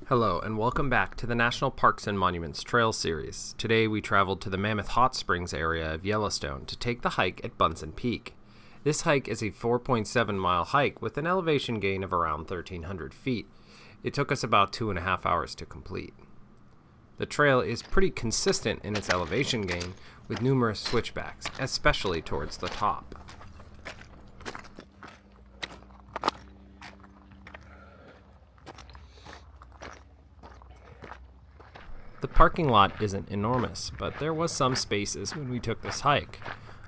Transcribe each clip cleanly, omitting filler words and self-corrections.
Hello and welcome back to the National Parks and Monuments Trail Series. Today we traveled to the Mammoth Hot Springs area of Yellowstone to take the hike at Bunsen Peak. This hike is a 4.7-mile hike with an elevation gain of around 1,300 feet. It took us about 2.5 hours to complete. The trail is pretty consistent in its elevation gain with numerous switchbacks, especially towards the top. The parking lot isn't enormous, but there was some spaces when we took this hike.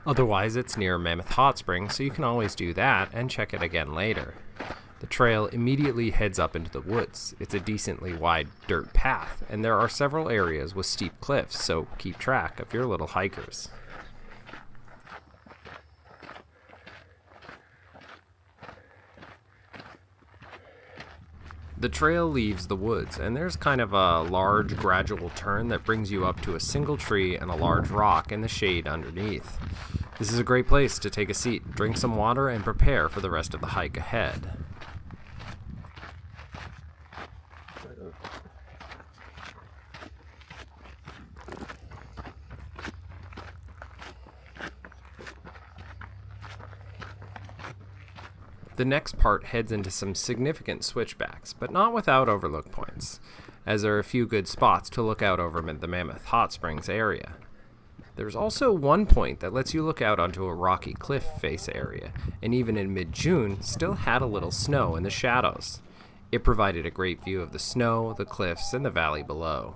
Otherwise, it's near Mammoth Hot Springs, so you can always do that and check it again later. The trail immediately heads up into the woods. It's a decently wide dirt path, and there are several areas with steep cliffs, so keep track of your little hikers. The trail leaves the woods, and there's kind of a large gradual turn that brings you up to a single tree and a large rock in the shade underneath. This is a great place to take a seat, drink some water, and prepare for the rest of the hike ahead. The next part heads into some significant switchbacks, but not without overlook points, as there are a few good spots to look out over the Mammoth Hot Springs area. There's also one point that lets you look out onto a rocky cliff face area, and even in mid-June, still had a little snow in the shadows. It provided a great view of the snow, the cliffs, and the valley below.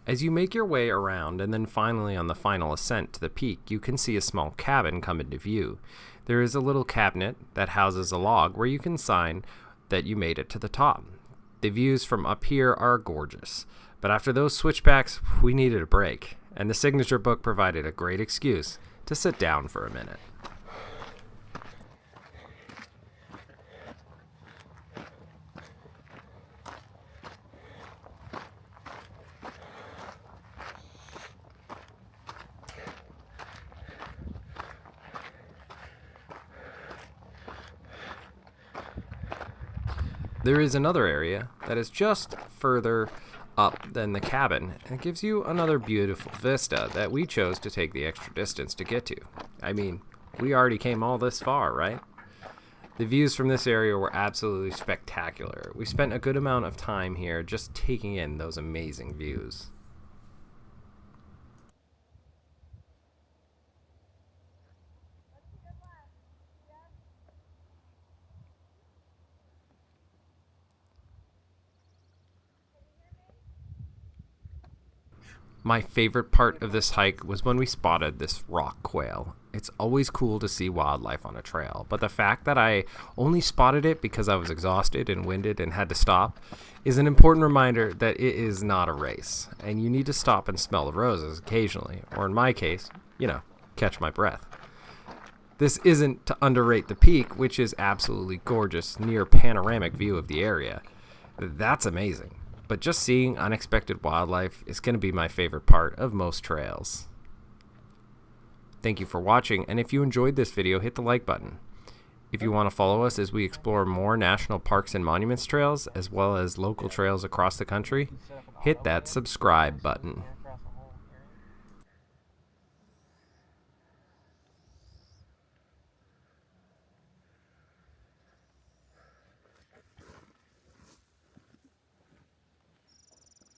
As you make your way around and then finally on the final ascent to the peak, you can see a small cabin come into view. There is a little cabinet that houses a log where you can sign that you made it to the top. The views from up here are gorgeous, but after those switchbacks, we needed a break, and the signature book provided a great excuse to sit down for a minute. There is another area that is just further up than the cabin, and it gives you another beautiful vista that we chose to take the extra distance to get to. I mean, we already came all this far, right? The views from this area were absolutely spectacular. We spent a good amount of time here just taking in those amazing views. My favorite part of this hike was when we spotted this rock quail. It's always cool to see wildlife on a trail, but the fact that I only spotted it because I was exhausted and winded and had to stop is an important reminder that it is not a race, and you need to stop and smell the roses occasionally, or in my case, catch my breath. This isn't to underrate the peak, which is absolutely gorgeous, near panoramic view of the area. That's amazing. But just seeing unexpected wildlife is going to be my favorite part of most trails. Thank you for watching, and if you enjoyed this video, hit the like button. If you want to follow us as we explore more national parks and monuments trails, as well as local trails across the country, hit that subscribe button.